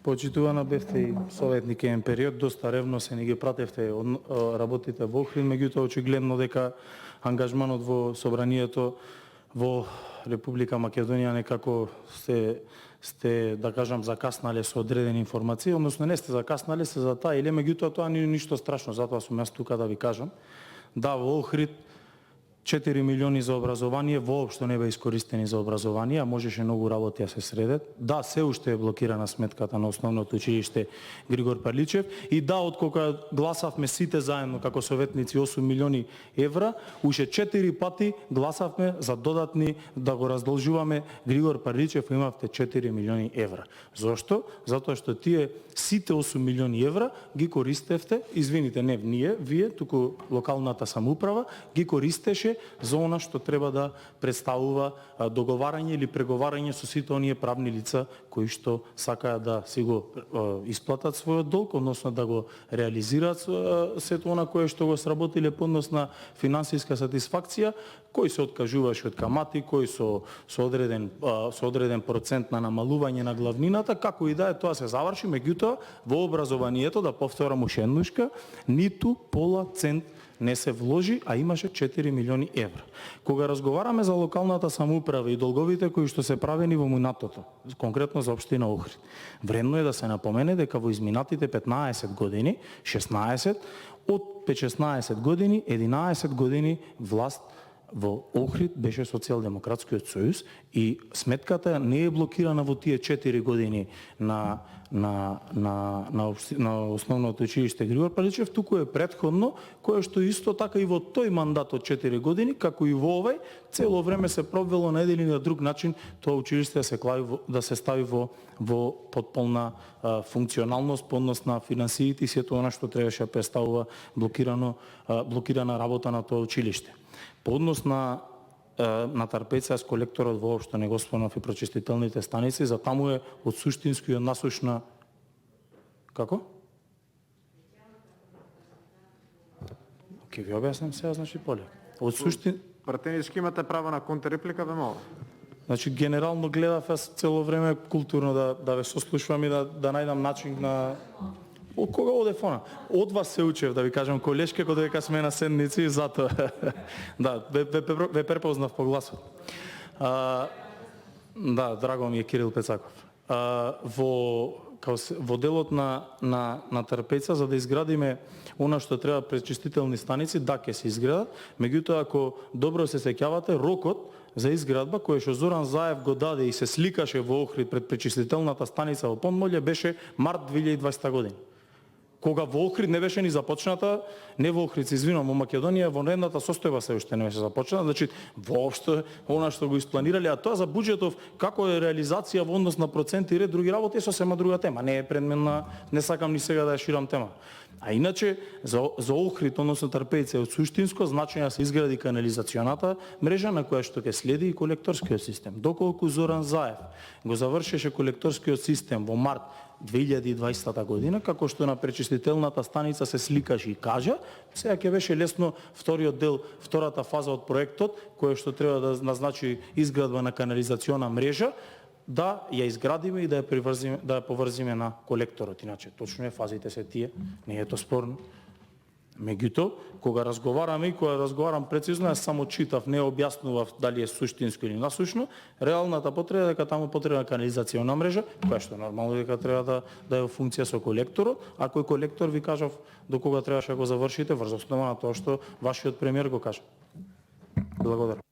Почитувана бевте и советник еден период, доста ревно се ни ги пратевте работите во Охрид, меѓутоа очигледно дека ангажманот во собранието во Република Македонија некако сте да кажам закаснале со одредени информации, односно не сте закаснале, се затаиле, меѓутоа тоа не е ништо страшно, затоа сум јас тука да ви кажам. Да, во Охрид 4 милиони за образование воопшто не беа искористени за образование, а можеше многу работи да се средат. Да, се уште е блокирана сметката на основното училиште Григор Парличев и да, откога гласавме сите заедно како советници 8 милиони евра, уште 4 пати гласавме за додатни да го раздолжуваме Григор Парличев, имавте 4 милиони евра. Зошто? Затоа што тие сите 8 милиони евра ги користевте, извините, не вие, туку локалната самоуправа ги користеше за она што треба да представува договарање или преговарање со сите оние правни лица кои што сакаат да си го исплатат својот долг, односно да го реализираат сето она кое што го сработиле по однос на финансиска сатисфакција, кој се откажуваше од камати, кој со одреден процент на намалување на главнината, како и да е, тоа се заврши, меѓутоа во образованието, да повторам уште еднушка, ниту пола цент не се вложи, а имаше 4 милиони евра. Кога разговараме за локалната самоуправа и долговите кои што се правени во минатото, конкретно за општина Охрид, вредно е да се напомене дека во изминатите 15 години, 16, од 16 години, 11 години власт во Охрид беше Социјалдемократскиот сојуз и сметката не е блокирана во тие 4 години на основното училиште Григор Парличев, туку е претходно, кое што исто така и во тој мандат од 4 години, како и во овој, цело време се пробвело на еден или на друг начин тоа училиште да се стави во потполна функционалност, по однос на финансиите и сето она што требаше да представува блокирана работа на тоа училиште. По однос на Тарпеца с колекторот воопшто не го спомнав и прочистителните станици, за таму е од суштинско и од насушна... Како? Ке ви објаснам сега, значи полек. Од Пратенички имате право на контрреплика, ве молам. Значи генерално гледав јас цело време културно да ве сослушувам и да најдам начин на... Од кога оде фона? Од вас се учев, да ви кажам, колешке, кога дека сме на седници, затоа. Да, ве препознав по гласот. Да, драго ми е Кирил Пецаков. Во делот на Тарпеца, за да изградиме она што треба пречистителни станици, да, ќе се изградат, меѓутоа, ако добро се сеќавате, рокот за изградба, кој што Зоран Заев го даде и се сликаше во Охрид пред пречистителната станица во Понмолје, беше март 2020 година. Кога во Охрид не беше ни започната, не во Охрид, извинувам, во Македонија, во нейната состојба се уште не беше започната, значи воопшто она што го испланирале, а тоа за буџетов, како е реализација во однос на проценти и ред други работи е сосема друга тема, не е предмет на, не сакам ни сега да ја ширам тема. А иначе за Охрид, односно Тарпејце, од суштинско значење да се изгради канализационата мрежа на која што ќе следи и колекторскиот систем. Доколку Зоран Заев го завршеше колекторскиот систем во март 2020 година, како што на пречистителната станица се сликаше и кажа, сега ќе беше лесно вториот дел, втората фаза од проектот, кој што треба да назначи изградба на канализациона мрежа, да ја изградиме и да ја поврзиме на колекторот. Иначе, точно е, фазите се тие, не е тоа спорно. Меѓутоа, кога разговараме и кога разговарам прецизно, јас само читав, не објаснував дали е суштинско или насушно, реалната потреба дека таму потребна канализациона мрежа, која што нормално дека треба да е во функција со колекторот, а кој колектор ви кажав до кога требаше да го завршите врз основа на тоа што вашиот премиер го кажа. Благодарам.